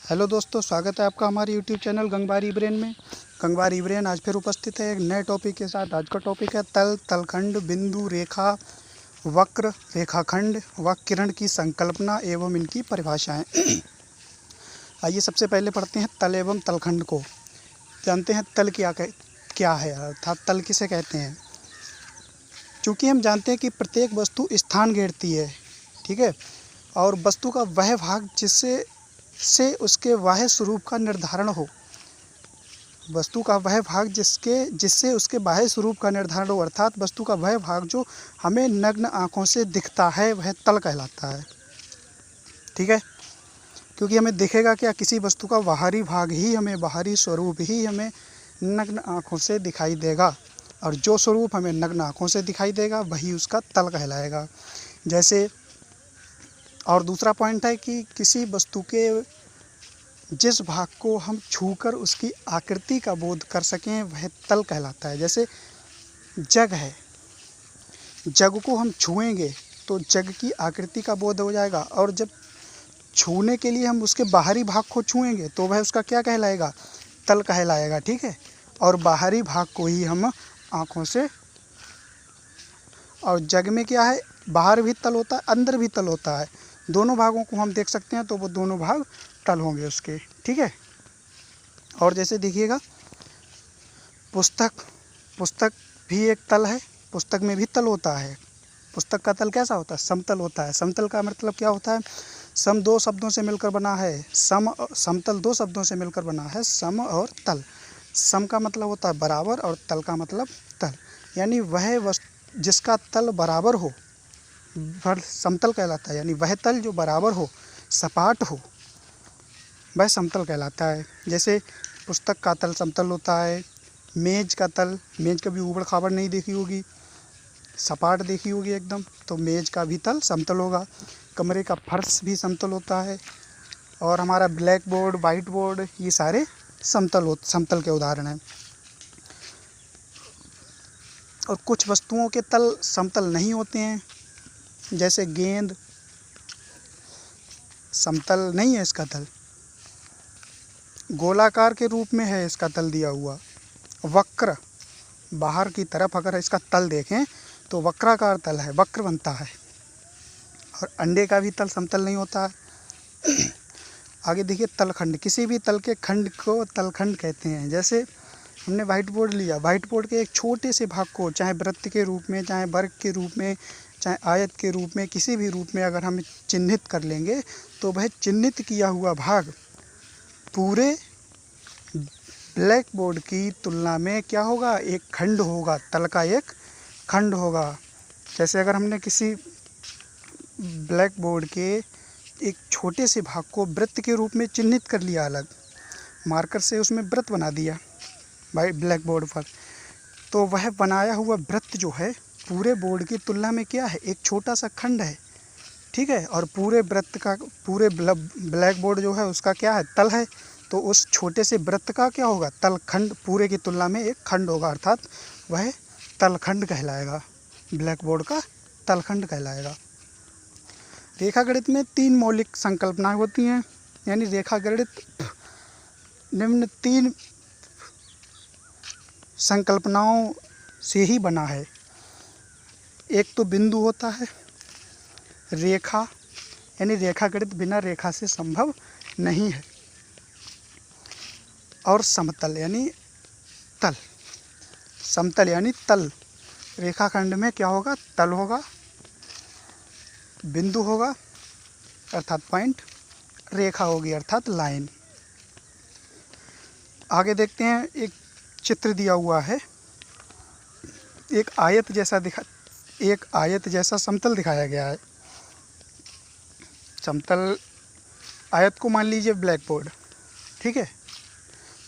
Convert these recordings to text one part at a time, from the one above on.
Hello दोस्तों, स्वागत है आपका हमारे यूट्यूब चैनल गंगवारी ब्रेन में। गंगवारी ब्रेन आज फिर उपस्थित है एक नए टॉपिक के साथ। आज का टॉपिक है तल, तलखंड, बिंदु, रेखा, वक्र, रेखाखंड व किरण की संकल्पना एवं इनकी परिभाषाएं। आइए सबसे पहले पढ़ते हैं तल एवं तलखंड को। जानते हैं तल क्या है अर्थात तल किसे कहते हैं। चूँकि हम जानते हैं कि प्रत्येक वस्तु स्थान घेरती है, ठीक है, और वस्तु का वह भाग जिससे उसके बाह्य स्वरूप का निर्धारण हो। वस्तु का वह भाग जिससे उसके बाह्य स्वरूप का निर्धारण हो, अर्थात वस्तु का वह भाग जो हमें नग्न आँखों से दिखता है वह तल कहलाता है। ठीक है, क्योंकि हमें दिखेगा क्या, किसी वस्तु का बाहरी भाग ही हमें, बाहरी स्वरूप ही हमें नग्न आँखों से दिखाई देगा, और जो स्वरूप हमें नग्न आँखों से दिखाई देगा वही उसका तल कहलाएगा। जैसे और दूसरा पॉइंट है कि किसी वस्तु के जिस भाग को हम छूकर उसकी आकृति का बोध कर सकें वह तल कहलाता है। जैसे जग है, जग को हम छुएंगे तो जग की आकृति का बोध हो जाएगा, और जब छूने के लिए हम उसके बाहरी भाग को छुएंगे तो वह उसका क्या कहलाएगा, तल कहलाएगा। ठीक है, और बाहरी भाग को ही हम आँखों से, और जग में क्या है, बाहर भी तल होता है अंदर भी तल होता है, दोनों भागों को हम देख सकते हैं तो वो दोनों भाग तल होंगे उसके। ठीक है, और जैसे देखिएगा पुस्तक भी एक तल है, पुस्तक में भी तल होता है। पुस्तक का तल कैसा होता है, समतल होता है। समतल का मतलब क्या होता है, सम दो शब्दों से मिलकर बना है, समतल दो शब्दों से मिलकर बना है, सम और तल। सम का मतलब होता है बराबर और तल का मतलब तल, यानी वह वस्तु जिसका तल बराबर हो वह समतल कहलाता है। यानी वह तल जो बराबर हो, सपाट हो, वह समतल कहलाता है। जैसे पुस्तक का तल समतल होता है, मेज़ का तल, मेज़ कभी ऊबड़ खाबड़ नहीं देखी होगी, सपाट देखी होगी एकदम, तो मेज़ का भी तल समतल होगा। कमरे का फर्श भी समतल होता है, और हमारा ब्लैक बोर्ड, वाइट बोर्ड, ये सारे समतल के उदाहरण हैं। और कुछ वस्तुओं के तल समतल नहीं होते हैं, जैसे गेंद समतल नहीं है, इसका तल गोलाकार के रूप में है, इसका तल दिया हुआ। वक्र, बाहर की तरफ अगर इसका तल देखें तो वक्राकार तल है, वक्र बनता है। और अंडे का भी तल समतल नहीं होता है। आगे देखिए तलखंड, किसी भी तल के खंड को तलखंड कहते हैं। जैसे हमने व्हाइट बोर्ड लिया, व्हाइट बोर्ड के एक छोटे से भाग को चाहे वृत्त के रूप में, चाहे वर्ग के रूप में, चाहे आयत के रूप में, किसी भी रूप में अगर हम चिन्हित कर लेंगे तो वह चिन्हित किया हुआ भाग पूरे ब्लैक बोर्ड की तुलना में क्या होगा, एक खंड होगा, तल का एक खंड होगा। जैसे अगर हमने किसी ब्लैक बोर्ड के एक छोटे से भाग को वृत्त के रूप में चिन्हित कर लिया, अलग मार्कर से उसमें वृत्त बना दिया भाई ब्लैक बोर्ड पर, तो वह बनाया हुआ वृत्त जो है पूरे बोर्ड की तुलना में क्या है, एक छोटा सा खंड है। ठीक है, और पूरे वृत्त का, पूरे ब्लैक बोर्ड जो है उसका क्या है, तल है, तो उस छोटे से वृत्त का क्या होगा, तलखंड, पूरे की तुलना में एक खंड होगा, अर्थात वह तलखंड कहलाएगा, ब्लैक बोर्ड का तलखंड कहलाएगा। रेखागणित में 3 मौलिक संकल्पनाएं होती हैं, यानी रेखागणित निम्न 3 संकल्पनाओं से ही बना है। एक तो बिंदु होता है, रेखा, यानी रेखागणित बिना रेखा से संभव नहीं है, और समतल यानी तल। समतल यानी तल, रेखाखंड में क्या होगा, तल होगा, बिंदु होगा अर्थात पॉइंट, रेखा होगी अर्थात लाइन। आगे देखते हैं, एक चित्र दिया हुआ है, एक आयत जैसा समतल दिखाया गया है। समतल आयत को मान लीजिए ब्लैक बोर्ड, ठीक है,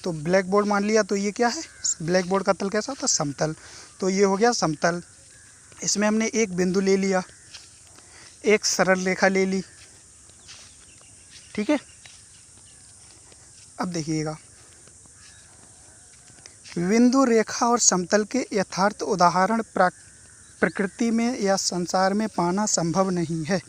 तो ब्लैक बोर्ड मान लिया, तो ये क्या है, ब्लैक बोर्ड का तल कैसा होता है, समतल, तो ये हो गया समतल। इसमें हमने एक बिंदु ले लिया, एक सरल रेखा ले ली। ठीक है, अब देखिएगा, बिंदु, रेखा और समतल के यथार्थ उदाहरण प्रकृति में या संसार में पाना संभव नहीं है।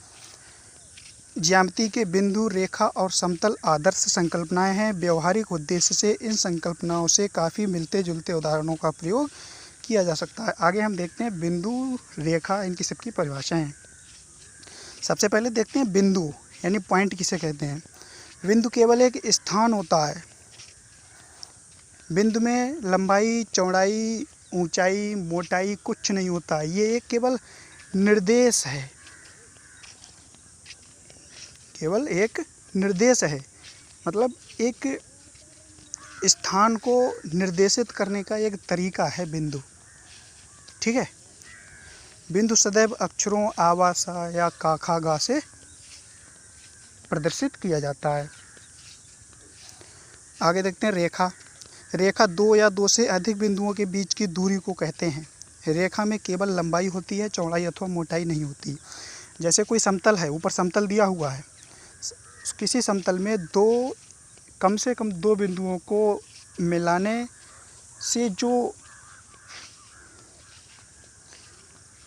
ज्यामिति के बिंदु, रेखा और समतल आदर्श संकल्पनाएं हैं। व्यवहारिक उद्देश्य से इन संकल्पनाओं से काफ़ी मिलते जुलते उदाहरणों का प्रयोग किया जा सकता है। आगे हम देखते हैं बिंदु, रेखा, इनकी सबकी परिभाषाएं। सबसे पहले देखते हैं बिंदु यानी पॉइंट किसे कहते हैं। बिंदु केवल एक स्थान होता है। बिंदु में लंबाई, चौड़ाई, ऊंचाई, मोटाई कुछ नहीं होता। ये एक केवल निर्देश है, केवल एक निर्देश है। मतलब एक स्थान को निर्देशित करने का एक तरीका है बिंदु। ठीक है। बिंदु सदैव अक्षरों आवासा या का खा गा से प्रदर्शित किया जाता है। आगे देखते हैं रेखा। रेखा दो या दो से अधिक बिंदुओं के बीच की दूरी को कहते हैं। रेखा में केवल लंबाई होती है, चौड़ाई अथवा मोटाई नहीं होती। जैसे कोई समतल है, ऊपर समतल दिया हुआ है, किसी समतल में कम से कम दो बिंदुओं को मिलाने से जो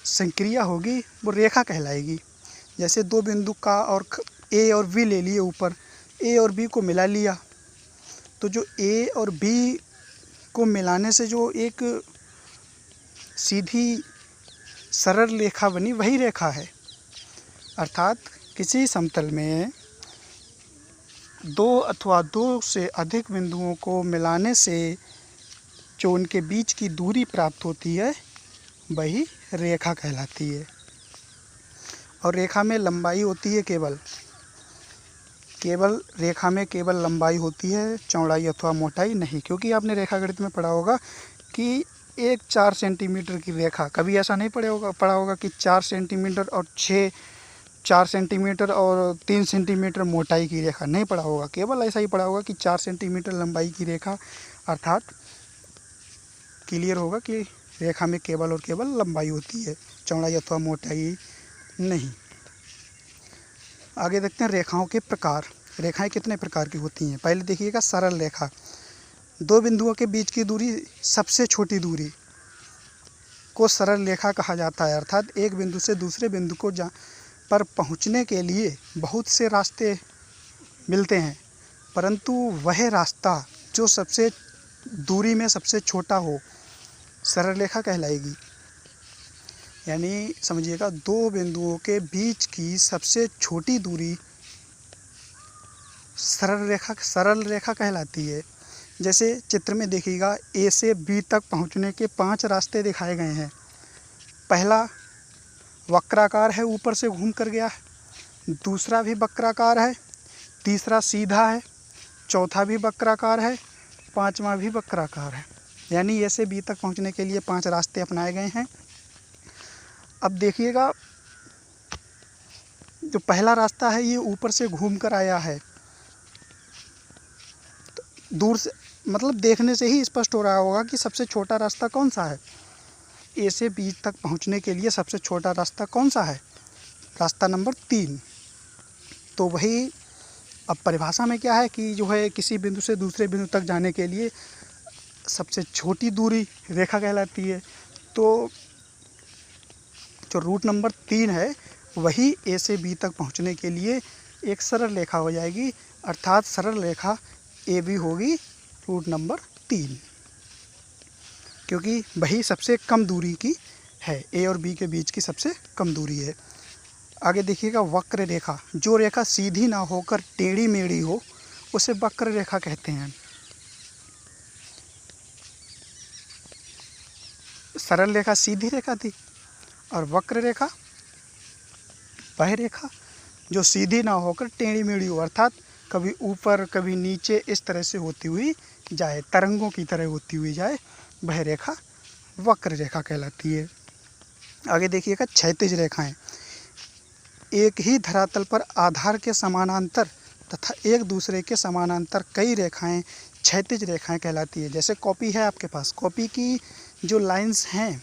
संक्रिया होगी वो रेखा कहलाएगी। जैसे दो बिंदु का और ए और बी ले लिए, ऊपर ए और बी को मिला लिया, तो जो ए और बी को मिलाने से जो एक सीधी सरल रेखा बनी वही रेखा है। अर्थात किसी समतल में दो अथवा दो से अधिक बिंदुओं को मिलाने से जो उनके बीच की दूरी प्राप्त होती है वही रेखा कहलाती है। और रेखा में लंबाई होती है केवल रेखा में केवल लंबाई होती है, चौड़ाई अथवा मोटाई नहीं। क्योंकि आपने रेखागणित में पढ़ा होगा कि एक 4 सेंटीमीटर की रेखा, कभी ऐसा नहीं पढ़ा होगा कि 4 सेंटीमीटर और 4 सेंटीमीटर और 3 सेंटीमीटर मोटाई की रेखा, नहीं पढ़ा होगा। केवल ऐसा ही पढ़ा होगा कि 4 सेंटीमीटर लंबाई की रेखा। अर्थात क्लियर होगा कि रेखा में केवल और केवल लंबाई होती है, चौड़ाई अथवा मोटाई नहीं। आगे देखते हैं रेखाओं के प्रकार। रेखाएं कितने प्रकार की होती हैं। पहले देखिएगा सरल रेखा। दो बिंदुओं के बीच की दूरी, सबसे छोटी दूरी को सरल रेखा कहा जाता है। अर्थात एक बिंदु से दूसरे बिंदु को पर पहुंचने के लिए बहुत से रास्ते मिलते हैं, परंतु वह रास्ता जो सबसे दूरी में सबसे छोटा हो सरल रेखा कहलाएगी। यानी समझिएगा, दो बिंदुओं के बीच की सबसे छोटी दूरी सरल रेखा कहलाती है। जैसे चित्र में देखिएगा, ए से बी तक पहुंचने के 5 रास्ते दिखाए गए हैं। पहला वक्राकार है, ऊपर से घूम कर गया है। दूसरा भी वक्राकार है, तीसरा सीधा है, चौथा भी वक्राकार है, पांचवा भी वक्राकार है। यानी ए से बी तक पहुंचने के लिए 5 रास्ते अपनाए गए हैं। अब देखिएगा, जो पहला रास्ता है ये ऊपर से घूम कर आया है। तो दूर से मतलब देखने से ही स्पष्ट हो रहा होगा कि सबसे छोटा रास्ता कौन सा है। ए से बी तक पहुंचने के लिए सबसे छोटा रास्ता कौन सा है, रास्ता नंबर 3। तो वही अब परिभाषा में क्या है कि जो है किसी बिंदु से दूसरे बिंदु तक जाने के लिए सबसे छोटी दूरी रेखा कहलाती है। तो जो रूट नंबर 3 है वही ए से बी तक पहुंचने के लिए एक सरल रेखा हो जाएगी। अर्थात सरल रेखा ए बी होगी रूट नंबर 3, क्योंकि वही सबसे कम दूरी की है, ए और बी के बीच की सबसे कम दूरी है। आगे देखिएगा वक्र रेखा। जो रेखा सीधी ना होकर टेढ़ी मेढ़ी हो उसे वक्र रेखा कहते हैं। सरल रेखा सीधी रेखा थी और वक्र रेखा वह रेखा जो सीधी ना होकर टेढ़ी मेढ़ी हो, अर्थात कभी ऊपर कभी नीचे इस तरह से होती हुई जाए, तरंगों की तरह होती हुई जाए, वह रेखा वक्र रेखा कहलाती है। आगे देखिएगा क्षैतिज रेखाएं। एक ही धरातल पर आधार के समानांतर तथा एक दूसरे के समानांतर कई रेखाएं क्षैतिज रेखाएं कहलाती है। जैसे कॉपी है आपके पास, कॉपी की जो लाइंस हैं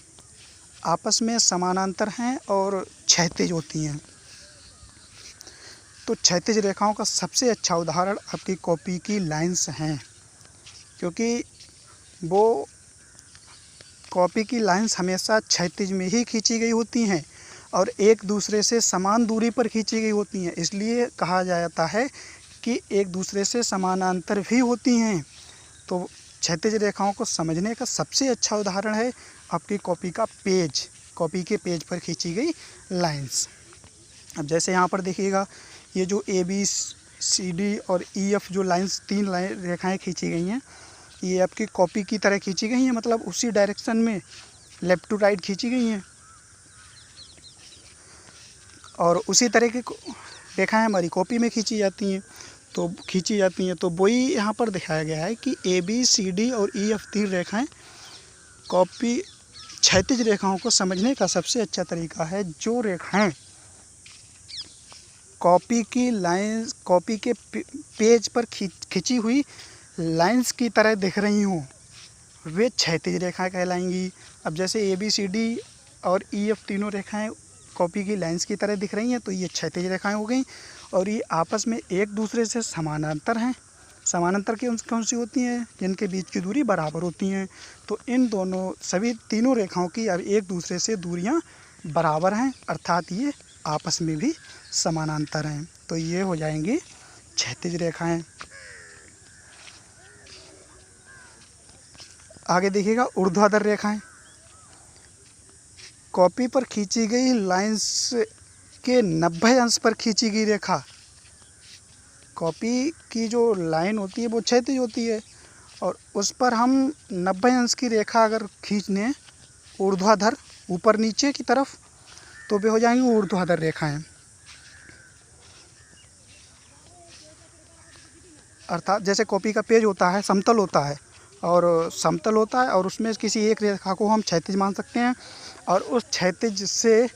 आपस में समानांतर हैं और क्षैतिज होती हैं। तो क्षैतिज रेखाओं का सबसे अच्छा उदाहरण आपकी कॉपी की लाइंस हैं, क्योंकि वो कॉपी की लाइंस हमेशा क्षैतिज में ही खींची गई होती हैं और एक दूसरे से समान दूरी पर खींची गई होती हैं, इसलिए कहा जाता है कि एक दूसरे से समानांतर भी होती हैं। तो क्षैतिज रेखाओं को समझने का सबसे अच्छा उदाहरण है आपकी कॉपी का पेज, कॉपी के पेज पर खींची गई लाइंस। अब जैसे यहाँ पर देखिएगा, ये जो ABCD और EF जो लाइंस, 3 रेखाएं खींची गई हैं, ये आपकी कॉपी की तरह खींची गई हैं, मतलब उसी डायरेक्शन में लेफ़्ट टू राइट खींची गई हैं। और उसी तरह की रेखाएं हमारी कॉपी में खींची जाती हैं। तो वही यहाँ पर दिखाया गया है कि ABCD और EF 3 रेखाएं कॉपी क्षैतिज रेखाओं को समझने का सबसे अच्छा तरीका है। जो रेखाएं कॉपी की लाइंस, कॉपी के पेज पर खिंची हुई लाइंस की तरह दिख रही हों, वे क्षैतिज रेखाएं कहलाएंगी। अब जैसे ABCD और EF तीनों रेखाएं कॉपी की लाइंस की तरह दिख रही हैं, तो ये क्षैतिज रेखाएं हो गई और ये आपस में एक दूसरे से समानांतर हैं। समानांतर कौन सी होती हैं? जिनके बीच की दूरी बराबर होती हैं। तो इन दोनों सभी तीनों रेखाओं की अब एक दूसरे से दूरियां बराबर हैं, अर्थात ये आपस में भी समानांतर हैं। तो ये हो जाएंगी क्षैतिज रेखाएं। आगे देखिएगा ऊर्ध्वाधर रेखाएं। कॉपी पर खींची गई लाइंस के 90 अंश पर खींची गई रेखा, कॉपी की जो लाइन होती है वो क्षैतिज होती है और उस पर हम 90 अंश की रेखा अगर खींच लें ऊर्ध्वाधर, ऊपर नीचे की तरफ, तो वे हो जाएंगी ऊर्ध्वाधर रेखाएं। अर्थात जैसे कॉपी का पेज होता है, समतल होता है और उसमें किसी एक रेखा को हम क्षैतिज मान सकते हैं और उस क्षैतिज से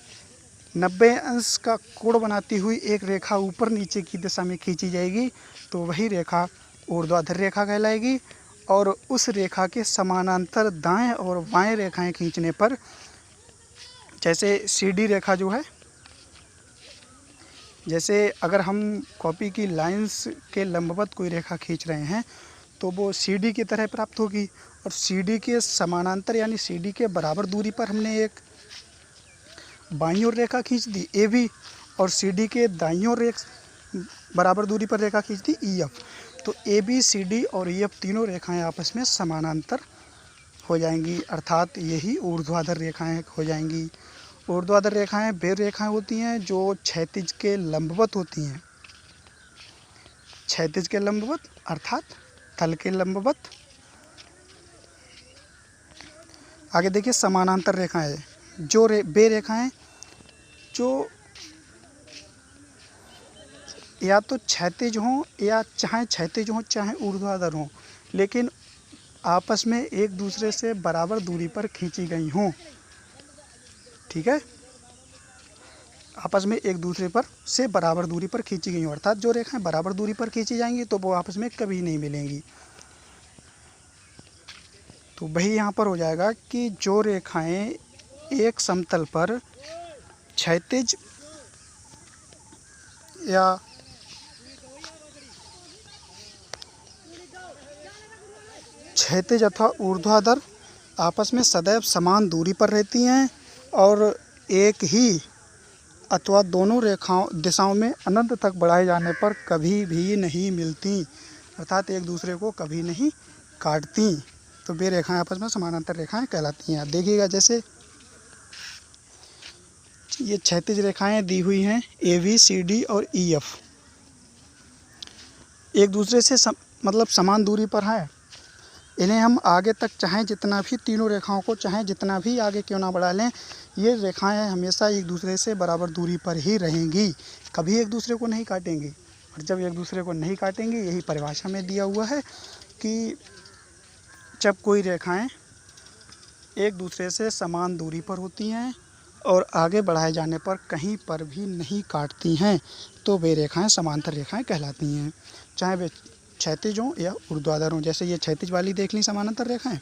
90 अंश का कोण बनाती हुई एक रेखा ऊपर नीचे की दिशा में खींची जाएगी, तो वही रेखा ऊर्ध्वाधर रेखा कहलाएगी। और उस रेखा के समानांतर दाएं और बाएं रेखाएं खींचने पर, जैसे CD रेखा जो है, जैसे अगर हम कॉपी की लाइंस के लंबवत कोई रेखा खींच रहे हैं तो वो CD की तरह प्राप्त होगी और CD के समानांतर यानी CD के बराबर दूरी पर हमने एक बाईं ओर रेखा खींच दी AB और CD के दाईं ओर बराबर दूरी पर रेखा खींच दी EF। तो ABCD और EF तीनों रेखाएं आपस में समानांतर हो जाएंगी, अर्थात यही ऊर्ध्वाधर रेखाएं हो जाएंगी। ऊर्ध्वाधर रेखाएं वे रेखाएं होती हैं जो क्षैतिज के लंबवत होती हैं, क्षैतिज के लंबवत अर्थात तल के लंबवत। आगे देखिए समानांतर रेखाएं, जो वे रेखाएं जो या तो क्षैतिज हों या चाहे क्षैतिज हों चाहे ऊर्ध्वाधर हों, लेकिन आपस में एक दूसरे से बराबर दूरी पर खींची गई हों। ठीक है, आपस में एक दूसरे पर से बराबर दूरी पर खींची गई हों, अर्थात जो रेखाएं बराबर दूरी पर खींची जाएंगी तो वो आपस में कभी नहीं मिलेंगी। तो वही यहाँ पर हो जाएगा कि जो रेखाएं एक समतल पर क्षैतिज या क्षैतिज अथवा ऊर्ध्वाधर आपस में सदैव समान दूरी पर रहती हैं और एक ही अथवा दोनों दिशाओं में अनंत तक बढ़ाए जाने पर कभी भी नहीं मिलती, अर्थात एक दूसरे को कभी नहीं काटती। तो वे रेखाएं आपस में समानांतर रेखाएं कहलाती हैं। देखिएगा जैसे ये क्षैतिज रेखाएं दी हुई हैं ABCD और EF, एक दूसरे से मतलब समान दूरी पर हैं। इन्हें हम आगे तक चाहें जितना भी, तीनों रेखाओं को चाहें जितना भी आगे क्यों ना बढ़ा लें, ये रेखाएं हमेशा एक दूसरे से बराबर दूरी पर ही रहेंगी, कभी एक दूसरे को नहीं काटेंगी। और जब एक दूसरे को नहीं काटेंगी, यही परिभाषा में दिया हुआ है कि जब कोई रेखाएं एक दूसरे से समान दूरी पर होती हैं और आगे बढ़ाए जाने पर कहीं पर भी नहीं काटती हैं, तो वे रेखाएं समांतर रेखाएं कहलाती हैं, चाहे वे क्षैतिज हों या ऊर्ध्वाधर हों। जैसे ये क्षैतिज वाली देख ली समानांतर रेखाएं,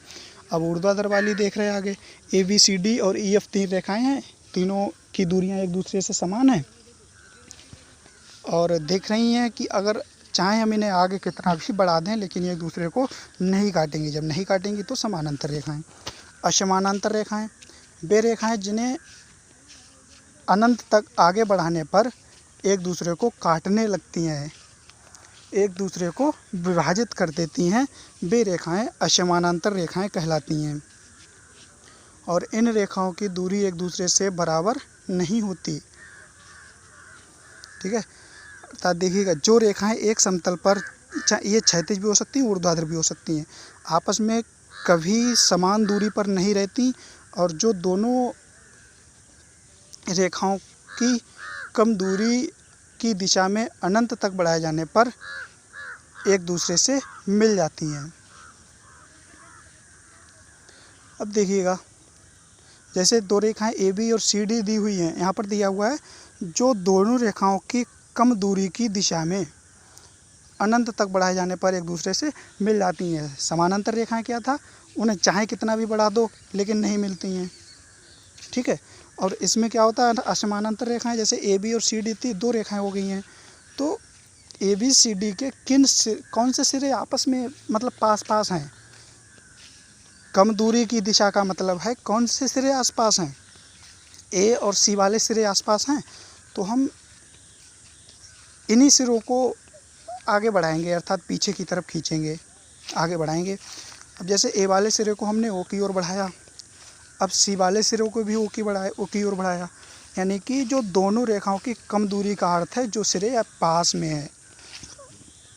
अब ऊर्ध्वाधर वाली देख रहे हैं आगे। ABCD और EF 3 रेखाएं हैं, तीनों की दूरियां एक दूसरे से समान हैं और देख रही हैं कि अगर चाहे हम इन्हें आगे कितना भी बढ़ा दें लेकिन एक दूसरे को नहीं काटेंगी। जब नहीं काटेंगी तो समानांतर रेखाएं। असमानांतर रेखाएं वे रेखाएं जिन्हें अनंत तक आगे बढ़ाने पर एक दूसरे को काटने लगती हैं, एक दूसरे को विभाजित कर देती हैं। वे रेखाएं असमानांतर रेखाएं कहलाती हैं और इन रेखाओं की दूरी एक दूसरे से बराबर नहीं होती। ठीक है, अर्थात देखिएगा, जो रेखाएं एक समतल पर, ये क्षैतिज भी हो सकती हैं, ऊर्ध्वाधर भी हो सकती हैं, आपस में कभी समान दूरी पर नहीं रहती और जो दोनों रेखाओं की कम दूरी की दिशा में अनंत तक बढ़ाए जाने पर एक दूसरे से मिल जाती हैं। अब देखिएगा, जैसे दो रेखाएं ए बी और सी डी दी हुई हैं, यहाँ पर दिया हुआ है जो दोनों रेखाओं की कम दूरी की दिशा में अनंत तक बढ़ाए जाने पर एक दूसरे से मिल जाती हैं। समानांतर रेखाएं क्या था, उन्हें चाहे कितना भी बढ़ा दो लेकिन नहीं मिलती हैं। ठीक है, और इसमें क्या होता है, असमानांतर रेखाएं, जैसे ए बी और सी डी थी, दो रेखाएं हो गई हैं, तो ए बी सी डी के कौन से सिरे आपस में मतलब पास पास हैं। कम दूरी की दिशा का मतलब है कौन से सिरे आसपास हैं, ए और सी वाले सिरे आसपास हैं, तो हम इन्हीं सिरों को आगे बढ़ाएंगे, अर्थात पीछे की तरफ खींचेंगे, आगे बढ़ाएंगे। अब जैसे ए वाले सिरे को हमने ओ की ओर बढ़ाया, अब सी वाले सिरों को भी ओ की ओर बढ़ाया, यानी कि जो दोनों रेखाओं की कम दूरी का अर्थ है जो सिरे पास में है,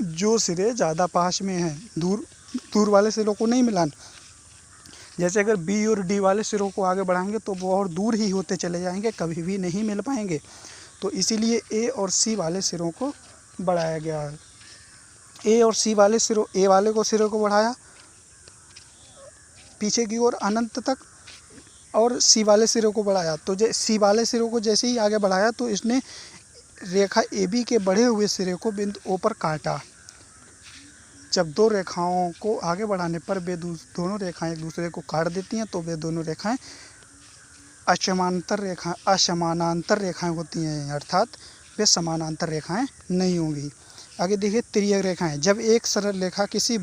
जो सिरे ज़्यादा पास में हैं, दूर वाले सिरों को नहीं मिलाना। जैसे अगर बी और डी वाले सिरों को आगे बढ़ाएंगे तो वो और दूर ही होते चले जाएंगे, कभी भी नहीं मिल पाएंगे, तो इसीलिए ए और सी वाले सिरों को बढ़ाया गया है। ए और सी वाले सिरों, ए वाले को सिरों को बढ़ाया पीछे की ओर अनंत तक और सी वाले सिरों को बढ़ाया, तो सी वाले सिरों को जैसे ही आगे बढ़ाया तो इसने रेखा ए बी के बढ़े हुए सिरे को बिंदु ओ पर काटा। जब दो रेखाओं को आगे बढ़ाने पर वे दोनों रेखाएं एक दूसरे को काट देती हैं तो वे दोनों रेखाएं असमानांतर रेखाएं होती हैं, अर्थात वे समानांतर रेखाएं नहीं होंगी। आगे देखिए, तिर्यक रेखाएं, जब एक सरल रेखा किसी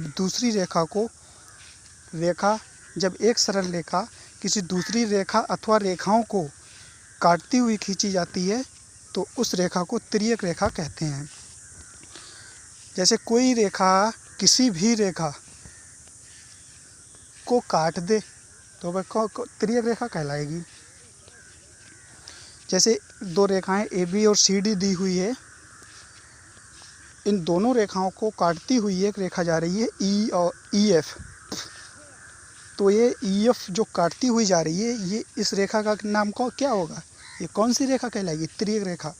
दूसरी रेखा अथवा रेखाओं को काटती हुई खींची जाती है तो उस रेखा को तिर्यक रेखा कहते हैं। जैसे कोई रेखा किसी भी रेखा को काट दे तो वह तिर्यक रेखा कहलाएगी। जैसे दो रेखाएं ए बी और सी डी दी हुई है, इन दोनों रेखाओं को काटती हुई एक रेखा जा रही है ई और ई एफ, तो ये ई एफ जो काटती हुई जा रही है, ये इस रेखा का नाम क्या होगा, ये कौन सी रेखा कहलाएगी, तिर्यक रेखा।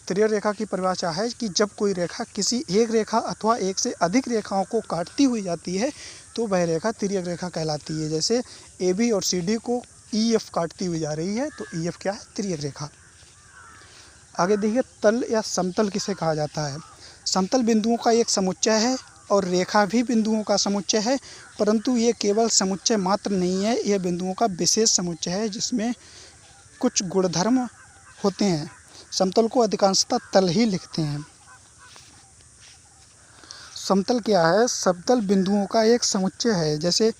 तिर्यक रेखा की परिभाषा है कि जब कोई रेखा किसी एक रेखा अथवा एक से अधिक रेखाओं को काटती हुई जाती है तो वह रेखा तिर्यक रेखा कहलाती है। जैसे ए बी और सी डी को ई एफ काटती हुई जा रही है तो ई एफ क्या है, तिर्यक रेखा। आगे देखिए, तल या समतल किसे कहा जाता है। समतल बिंदुओं का एक समुच्चय है और रेखा भी बिंदुओं का समुच्चय है, परंतु ये केवल समुच्चय मात्र नहीं है, यह बिंदुओं का विशेष समुच्चय है जिसमें कुछ गुणधर्म होते हैं। समतल को अधिकांशतः तल ही लिखते हैं। समतल क्या है, समतल बिंदुओं का एक समुच्चय है। जैसे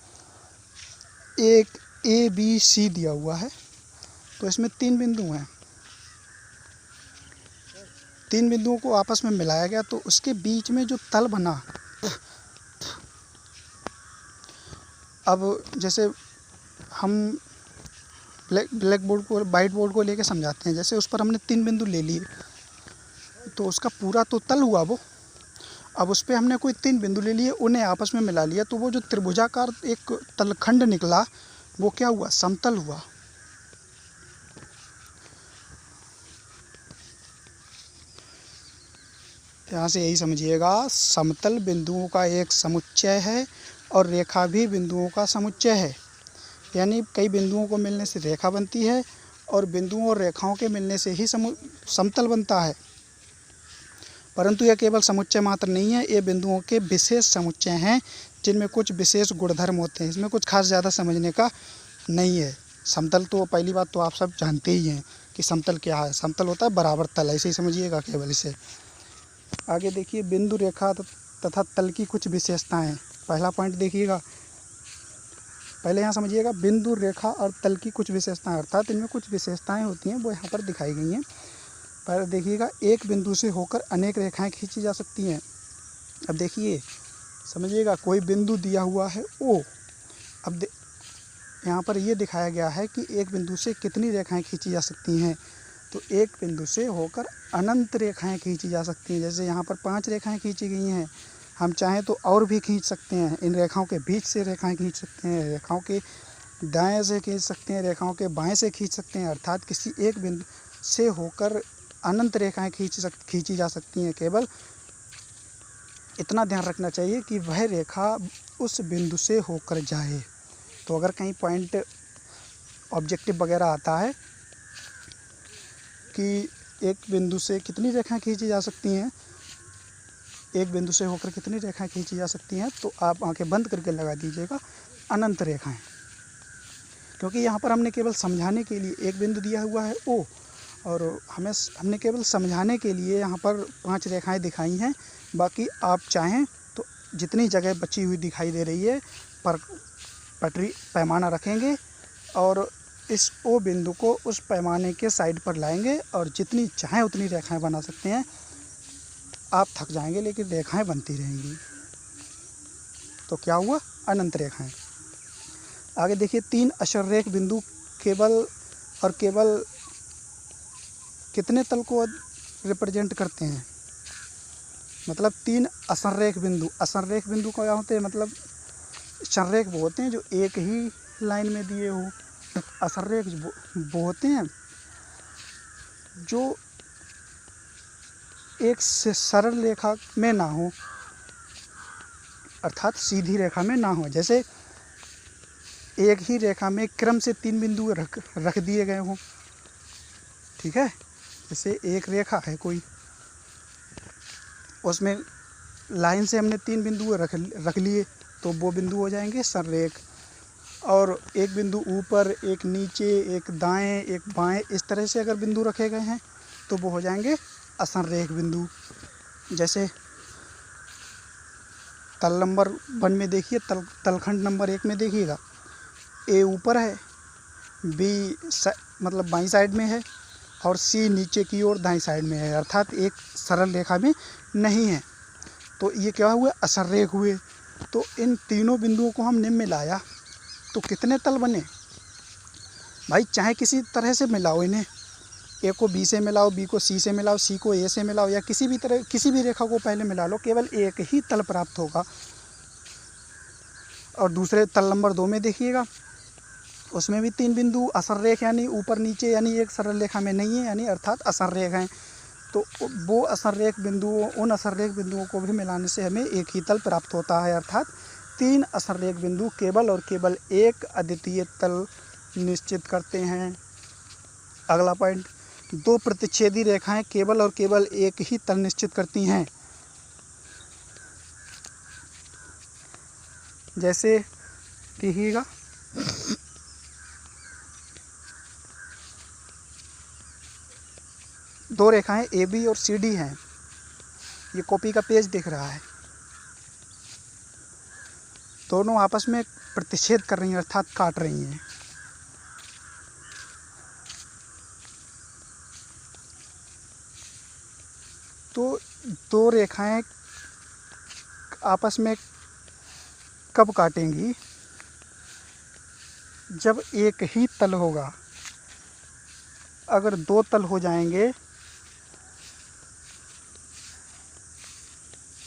एक ए बी सी दिया हुआ है तो इसमें 3 बिंदु हैं, 3 बिंदुओं को आपस में मिलाया गया तो उसके बीच में जो तल बना, अब जैसे हम ब्लैक बोर्ड को, वाइट बोर्ड को लेके समझाते हैं, जैसे उस पर हमने 3 बिंदु ले लिए तो उसका पूरा तो तल हुआ वो। अब उस पर हमने कोई 3 बिंदु ले लिए, उन्हें आपस में मिला लिया तो वो जो त्रिभुजाकार एक तलखंड निकला वो क्या हुआ, समतल हुआ। यहाँ से यही समझिएगा, समतल बिंदुओं का एक समुच्चय है और रेखा भी बिंदुओं का समुच्चय है। यानी कई बिंदुओं को मिलने से रेखा बनती है और बिंदुओं और रेखाओं के मिलने से ही समतल बनता है। परंतु यह केवल समुच्चय मात्र नहीं है, ये बिंदुओं के विशेष समुच्चय हैं जिनमें कुछ विशेष गुणधर्म होते हैं। इसमें कुछ खास ज़्यादा समझने का नहीं है। समतल तो पहली बात तो आप सब जानते ही हैं कि समतल क्या है। समतल होता है बराबर तल, ऐसे ही समझिएगा केवल इसे। आगे देखिए, बिंदु, रेखा तथा तल की कुछ विशेषताएं। पहला पॉइंट देखिएगा, पहले यहाँ समझिएगा, बिंदु, रेखा और तल की कुछ विशेषताएं, अर्थात इनमें कुछ विशेषताएं होती हैं वो यहाँ पर दिखाई गई हैं। पहले देखिएगा, एक बिंदु से होकर अनेक रेखाएं खींची जा सकती हैं। अब देखिए समझिएगा, कोई बिंदु दिया हुआ है ओ, अब यहाँ पर ये दिखाया गया है कि एक बिंदु से कितनी रेखाएं खींची जा सकती हैं। तो एक बिंदु से होकर अनंत रेखाएं खींची जा सकती हैं। जैसे यहाँ पर 5 रेखाएं खींची गई हैं, हम चाहें तो और भी खींच सकते हैं। इन रेखाओं के बीच से रेखाएं खींच सकते हैं, रेखाओं के दाएं से खींच सकते हैं, रेखाओं के बाएं से खींच सकते हैं। अर्थात किसी एक बिंदु से होकर अनंत रेखाएं खींची जा सकती हैं। केवल इतना ध्यान रखना चाहिए कि वह रेखा उस बिंदु से होकर जाए। तो अगर कहीं पॉइंट ऑब्जेक्टिव वगैरह आता है कि एक बिंदु से कितनी रेखाएं खींची जा सकती हैं, एक बिंदु से होकर कितनी रेखाएं खींची जा सकती हैं, तो आप आंखें बंद करके लगा दीजिएगा अनंत रेखाएं। क्योंकि यहाँ पर हमने केवल समझाने के लिए, एक बिंदु दिया हुआ है ओ, और हमने केवल समझाने के लिए यहाँ पर 5 रेखाएं दिखाई हैं। बाकी आप चाहें तो जितनी जगह बची हुई दिखाई दे रही है पर पटरी पैमाना रखेंगे और इस ओ बिंदु को उस पैमाने के साइड पर लाएंगे और जितनी चाहें उतनी रेखाएं बना सकते हैं। आप थक जाएंगे लेकिन रेखाएं बनती रहेंगी। तो क्या हुआ, अनंत रेखाएं। आगे देखिए, 3 असंरेख बिंदु केवल कितने तल को रिप्रेजेंट करते हैं। मतलब 3 असंरेख बिंदु, असंरेख बिंदु क्या होते हैं, मतलब संरेख वो होते हैं जो एक ही लाइन में दिए हो। असंरेख वो होते हैं जो एक से सरल रेखा में ना हो, अर्थात सीधी रेखा में ना हो। जैसे एक ही रेखा में क्रम से 3 बिंदु रख दिए गए हों, ठीक है। जैसे एक रेखा है कोई, उसमें लाइन से हमने 3 बिंदु रख लिए, तो वो बिंदु हो जाएंगे संरेख। और एक बिंदु ऊपर, एक नीचे, एक दाएं, एक बाएं, इस तरह से अगर बिंदु रखे गए हैं तो वो हो जाएंगे असंरेख बिंदु। जैसे तल नंबर 1 में देखिए, तलखंड नंबर 1 में देखिएगा, ए ऊपर है, बी मतलब बाईं साइड में है और सी नीचे की ओर दाईं साइड में है, अर्थात एक सरल रेखा में नहीं है। तो ये क्या हुए, असंरेख हुए। तो इन तीनों बिंदुओं को हमने मिलाया तो कितने तल बने भाई। चाहे किसी तरह से मिलाओ इन्हें, ए को बी से मिलाओ, बी को सी से मिलाओ, सी को ए से मिलाओ, या किसी भी तरह किसी भी रेखा को पहले मिला लो, केवल एक ही तल प्राप्त होगा। और दूसरे तल नंबर 2 में देखिएगा, उसमें भी 3 बिंदु असंरेख यानी ऊपर नीचे यानी एक सरल रेखा में नहीं है, यानी अर्थात असंरेख हैं। तो वो असंरेख बिंदुओं, उन असंरेख बिंदुओं को भी मिलाने से हमें एक ही तल प्राप्त होता है, अर्थात 3 असंरेख बिंदु केवल और केवल एक अद्वितीय तल निश्चित करते हैं। अगला पॉइंट, 2 प्रतिच्छेदी रेखाएं केवल और केवल एक ही तल निश्चित करती हैं। जैसे देखिएगा, दो रेखाएं ए बी और सी डी हैं, ये कॉपी का पेज दिख रहा है, दोनों आपस में प्रतिच्छेद कर रही हैं, अर्थात काट रही हैं। तो दो रेखाएं आपस में कब काटेंगी, जब एक ही तल होगा। अगर 2 तल हो जाएंगे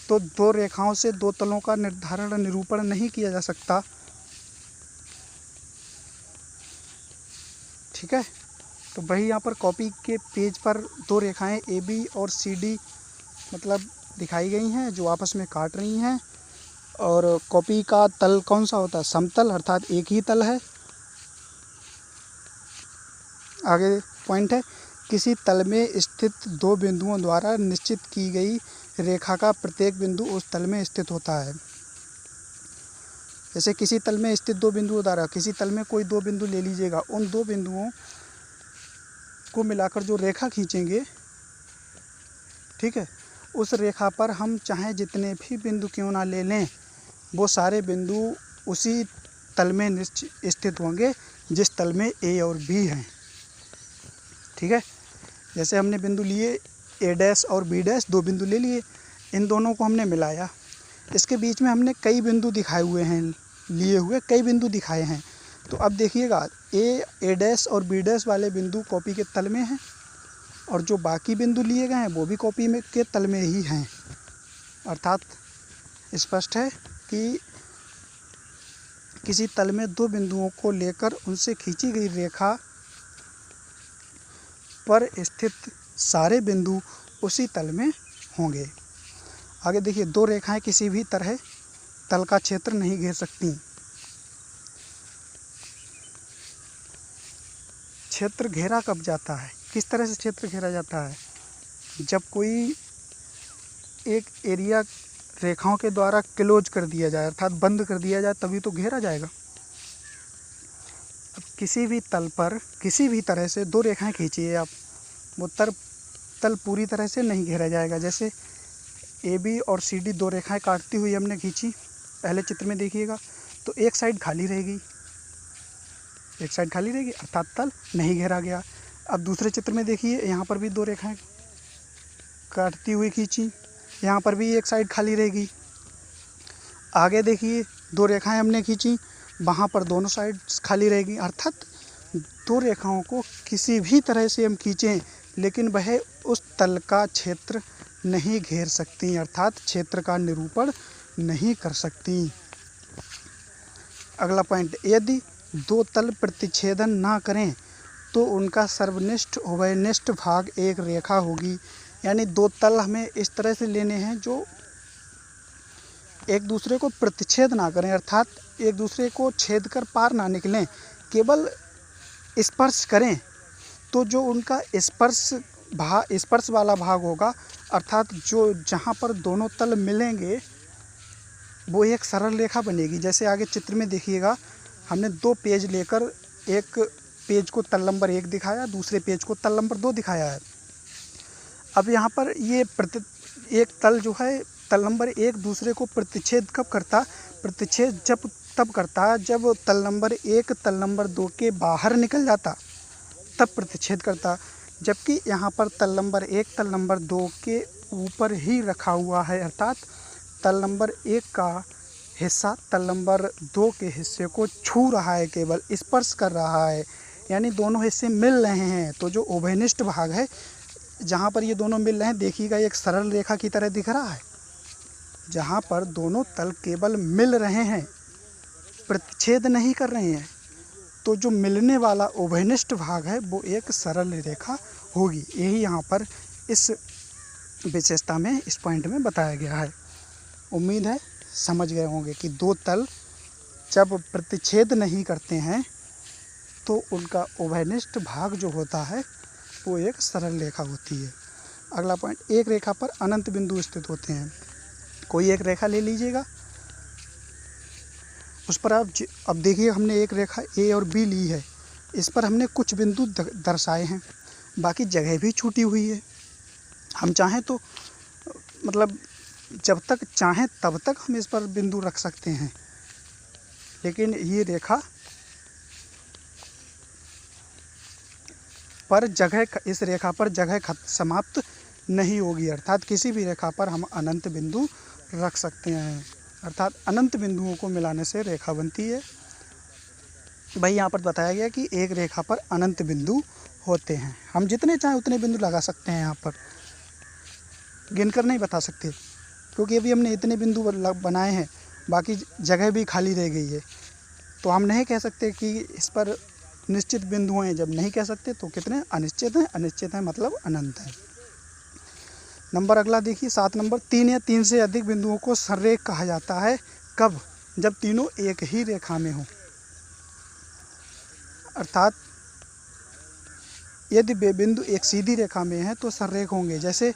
तो 2 रेखाओं से 2 तलों का निरूपण नहीं किया जा सकता, ठीक है। तो वही यहाँ पर कॉपी के पेज पर 2 रेखाएं ए बी और सी डी मतलब दिखाई गई हैं जो आपस में काट रही हैं। और कॉपी का तल कौन सा होता है, समतल, अर्थात एक ही तल है। आगे पॉइंट है, किसी तल में स्थित 2 बिंदुओं द्वारा निश्चित की गई रेखा का प्रत्येक बिंदु उस तल में स्थित होता है। जैसे किसी तल में स्थित 2 बिंदुओं द्वारा, किसी तल में कोई 2 बिंदु ले लीजिएगा, उन 2 बिंदुओं को मिलाकर जो रेखा खींचेंगे, ठीक है, उस रेखा पर हम चाहे जितने भी बिंदु क्यों ना ले लें, वो सारे बिंदु उसी तल में स्थित होंगे जिस तल में ए और बी हैं। ठीक है, जैसे हमने बिंदु लिए ए डैश और बी डैश, दो बिंदु ले लिए, इन दोनों को हमने मिलाया, इसके बीच में हमने कई बिंदु दिखाए हुए हैं, लिए हुए कई बिंदु दिखाए हैं। तो अब देखिएगा ए डैश और बी डैश वाले बिंदु कॉपी के तल में हैं और जो बाकी बिंदु लिए गए हैं वो भी कॉपी में के तल में ही हैं। अर्थात स्पष्ट है कि किसी तल में दो बिंदुओं को लेकर उनसे खींची गई रेखा पर स्थित सारे बिंदु उसी तल में होंगे। आगे देखिए, दो रेखाएं किसी भी तरह तल का क्षेत्र नहीं घेर सकती। क्षेत्र घेरा कब जाता है, किस तरह से क्षेत्र घेरा जाता है? जब कोई एक एरिया रेखाओं के द्वारा क्लोज कर दिया जाए, अर्थात बंद कर दिया जाए, तभी तो घेरा जाएगा। अब किसी भी तल पर किसी भी तरह से दो रेखाएं खींचिए आप, वो तल पूरी तरह से नहीं घेरा जाएगा। जैसे ए बी और सी डी दो रेखाएं काटती हुई हमने खींची, पहले चित्र में देखिएगा, तो एक साइड खाली रहेगी, एक साइड खाली रहेगी, अर्थात तल नहीं घेरा गया। अब दूसरे चित्र में देखिए, यहाँ पर भी दो रेखाएं काटती हुई खींची, यहाँ पर भी एक साइड खाली रहेगी। आगे देखिए, दो रेखाएं हमने खींची, वहाँ पर दोनों साइड खाली रहेगी। अर्थात दो रेखाओं को किसी भी तरह से हम खींचें, लेकिन वह उस तल का क्षेत्र नहीं घेर सकती, अर्थात क्षेत्र का निरूपण नहीं कर सकती। अगला पॉइंट, यदि दो तल प्रतिच्छेदन ना करें तो उनका सर्वनिष्ठ उभयनिष्ठ भाग एक रेखा होगी। यानी दो तल हमें इस तरह से लेने हैं जो एक दूसरे को प्रतिच्छेद ना करें, अर्थात एक दूसरे को छेद कर पार ना निकलें, केवल स्पर्श करें, तो जो उनका स्पर्श वाला भाग होगा, अर्थात जो जहाँ पर दोनों तल मिलेंगे वो एक सरल रेखा बनेगी। जैसे आगे चित्र में देखिएगा, हमने दो पेज लेकर एक पेज को तल नंबर 1 दिखाया, दूसरे पेज को तल नंबर 2 दिखाया है। अब यहाँ पर ये एक तल जो है, तल नंबर 1 दूसरे को प्रतिच्छेद कब करता? प्रतिच्छेद तब करता जब तल नंबर 1 तल नंबर 2 के बाहर निकल जाता, तब प्रतिच्छेद करता। जबकि यहाँ पर तल नंबर 1 तल नंबर 2 के ऊपर ही रखा हुआ है, अर्थात तल नंबर 1 का हिस्सा तल नंबर 2 के हिस्से को छू रहा है, केवल स्पर्श कर रहा है, यानी दोनों हिस्से मिल रहे हैं। तो जो उभयनिष्ठ भाग है, जहाँ पर ये दोनों मिल रहे हैं, देखिएगा एक सरल रेखा की तरह दिख रहा है। जहाँ पर दोनों तल केवल मिल रहे हैं, प्रतिच्छेद नहीं कर रहे हैं, तो जो मिलने वाला उभयनिष्ठ भाग है वो एक सरल रेखा होगी। यही यहाँ पर इस विशेषता में, इस पॉइंट में बताया गया है। उम्मीद है समझ गए होंगे कि दो तल जब प्रतिच्छेद नहीं करते हैं तो उनका उभयनिष्ठ भाग जो होता है वो एक सरल रेखा होती है। अगला पॉइंट, एक रेखा पर अनंत बिंदु स्थित होते हैं। कोई एक रेखा ले लीजिएगा, उस पर अब देखिए, हमने एक रेखा ए और बी ली है, इस पर हमने कुछ बिंदु दर्शाए हैं, बाकी जगह भी छूटी हुई है। हम चाहें तो मतलब जब तक चाहें तब तक हम इस पर बिंदु रख सकते हैं, लेकिन ये रेखा पर जगह, इस रेखा पर जगह समाप्त नहीं होगी, अर्थात किसी भी रेखा पर हम अनंत बिंदु रख सकते हैं। अर्थात अनंत बिंदुओं को मिलाने से रेखा बनती है। भाई यहाँ पर बताया गया कि एक रेखा पर अनंत बिंदु होते हैं, हम जितने चाहें उतने बिंदु लगा सकते हैं, यहाँ पर गिनकर नहीं बता सकते, क्योंकि अभी हमने इतने बिंदु बनाए हैं, बाकी जगह भी खाली रह गई है। तो हम नहीं कह सकते कि इस पर निश्चित बिंदु हैं, जब नहीं कह सकते तो कितने अनिश्चित हैं, अनिश्चित हैं मतलब अनंत है। नंबर अगला देखिए 7 नंबर, 3 या 3 से अधिक बिंदुओं को सररेख कहा जाता है। कब? जब तीनों एक ही रेखा में हो, अर्थात यदि वे बिंदु एक सीधी रेखा में हैं तो सररेख होंगे। जैसे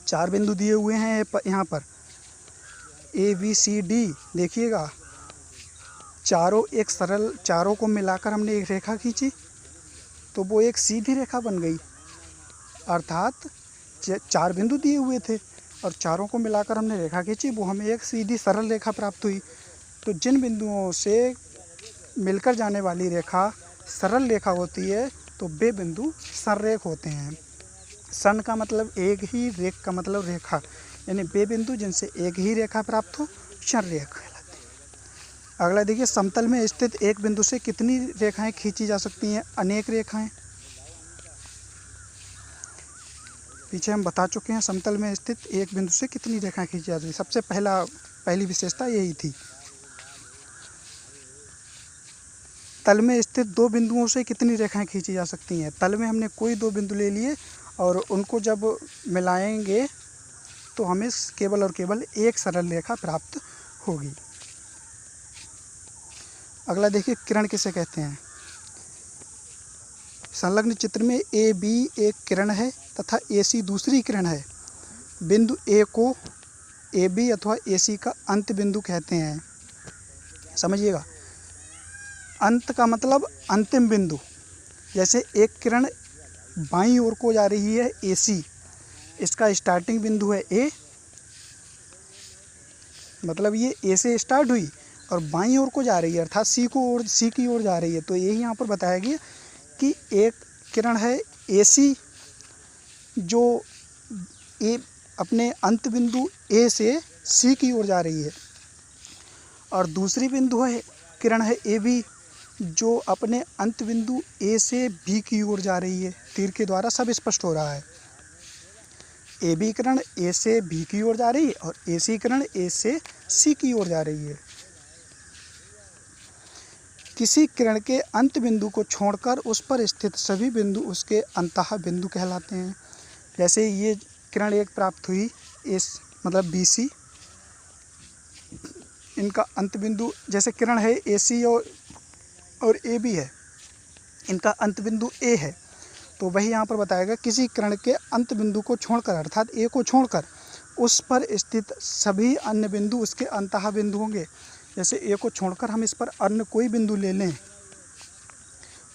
4 बिंदु दिए हुए हैं यहाँ पर ए बी सी डी, देखिएगा चारों को मिलाकर हमने एक रेखा खींची तो वो एक सीधी रेखा बन गई, अर्थात 4 बिंदु दिए हुए थे और चारों को मिलाकर हमने रेखा खींची, वो हमें एक सीधी सरल रेखा प्राप्त हुई। तो जिन बिंदुओं से मिलकर जाने वाली रेखा सरल रेखा होती है तो वे बिंदु संरेख होते हैं। सन का मतलब एक ही, रेख का मतलब रेखा, यानी वे बिंदु जिनसे एक ही रेखा प्राप्त हो संरेख कहलाते हैं। अगला देखिए, समतल में स्थित एक बिंदु से कितनी रेखाएं खींची जा सकती हैं? अनेक रेखाएं। पीछे हम बता चुके हैं समतल में स्थित एक बिंदु से कितनी रेखाएं खींची जा सकती हैं। सबसे पहली विशेषता यही थी। तल में स्थित दो बिंदुओं से कितनी रेखाएं खींची जा सकती हैं? तल में हमने कोई दो बिंदु ले लिए और उनको जब मिलाएंगे तो हमें केवल और केवल एक सरल रेखा प्राप्त होगी। अगला देखिए, किरण किसे कहते हैं? संलग्न चित्र में ए बी एक किरण है तथा ए सी दूसरी किरण है। बिंदु ए को ए बी अथवा ए सी का अंत बिंदु कहते हैं। समझिएगा, अंत का मतलब अंतिम बिंदु। जैसे एक किरण बाईं ओर को जा रही है ए सी, इसका स्टार्टिंग बिंदु है ए, मतलब ये ए से स्टार्ट हुई और बाईं ओर को जा रही है अर्थात सी की ओर जा रही है। तो यही यहाँ पर बताया गया कि एक किरण है ए सी जो अपने अंत बिंदु ए से सी की ओर जा रही है, और दूसरी किरण है ए बी जो अपने अंत बिंदु ए से बी की ओर जा रही है। तीर के द्वारा सब स्पष्ट हो रहा है। ए बी किरण ए से बी की ओर जा रही है और ए सी किरण ए से सी की ओर जा रही है। किसी किरण के अंत बिंदु को छोड़कर उस पर स्थित सभी बिंदु उसके अंतः बिंदु कहलाते हैं। जैसे ये किरण एक प्राप्त हुई मतलब बी सी, इनका अंत बिंदु, जैसे किरण है ए सी और ए बी है, इनका अंत बिंदु ए है। तो वही यहाँ पर बताया गया, किसी किरण के अंत बिंदु को छोड़कर अर्थात ए को छोड़कर उस पर स्थित सभी अन्य बिंदु उसके अंतः बिंदु होंगे। जैसे ए को छोड़कर हम इस पर अन्य कोई बिंदु ले लें,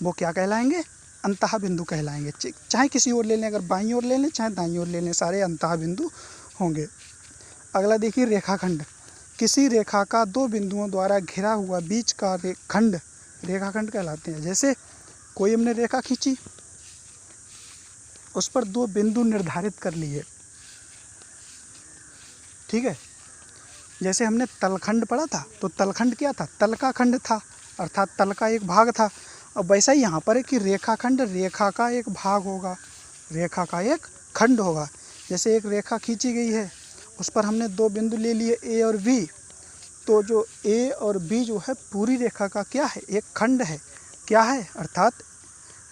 वो क्या कहलाएंगे? अंतः बिंदु कहलाएंगे। चाहे किसी ओर ले लें, अगर बाईं ओर ले लें चाहे दाईं ओर ले लें, सारे अंतः बिंदु होंगे। अगला देखिए, रेखाखंड। किसी रेखा का दो बिंदुओं द्वारा घिरा हुआ बीच का खंड रेखाखंड कहलाते हैं। जैसे कोई हमने रेखा खींची, उस पर दो बिंदु निर्धारित कर लिए, ठीक है। जैसे हमने तलखंड पढ़ा था, तो तलखंड क्या था? तल का खंड था, अर्थात तल का एक भाग था। अब वैसा ही यहाँ पर है कि रेखाखंड रेखा का एक भाग होगा, रेखा का एक खंड होगा। जैसे एक रेखा खींची गई है, उस पर हमने दो बिंदु ले लिए ए और बी, तो जो ए और बी जो है पूरी रेखा का क्या है? एक खंड है। क्या है? अर्थात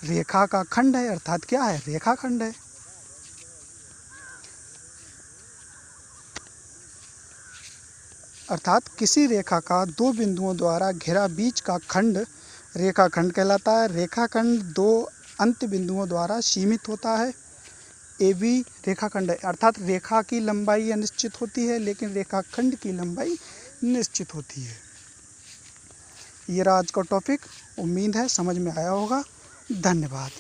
रेखा का खंड है, अर्थात क्या है? रेखाखंड है। अर्थात किसी रेखा का दो बिंदुओं द्वारा घिरा बीच का खंड रेखाखंड कहलाता है। रेखाखंड दो अंत बिंदुओं द्वारा सीमित होता है। ए बी रेखाखंड है, अर्थात रेखा की लंबाई अनिश्चित होती है लेकिन रेखाखंड की लंबाई निश्चित होती है। ये रहा आज का टॉपिक। उम्मीद है समझ में आया होगा। धन्यवाद।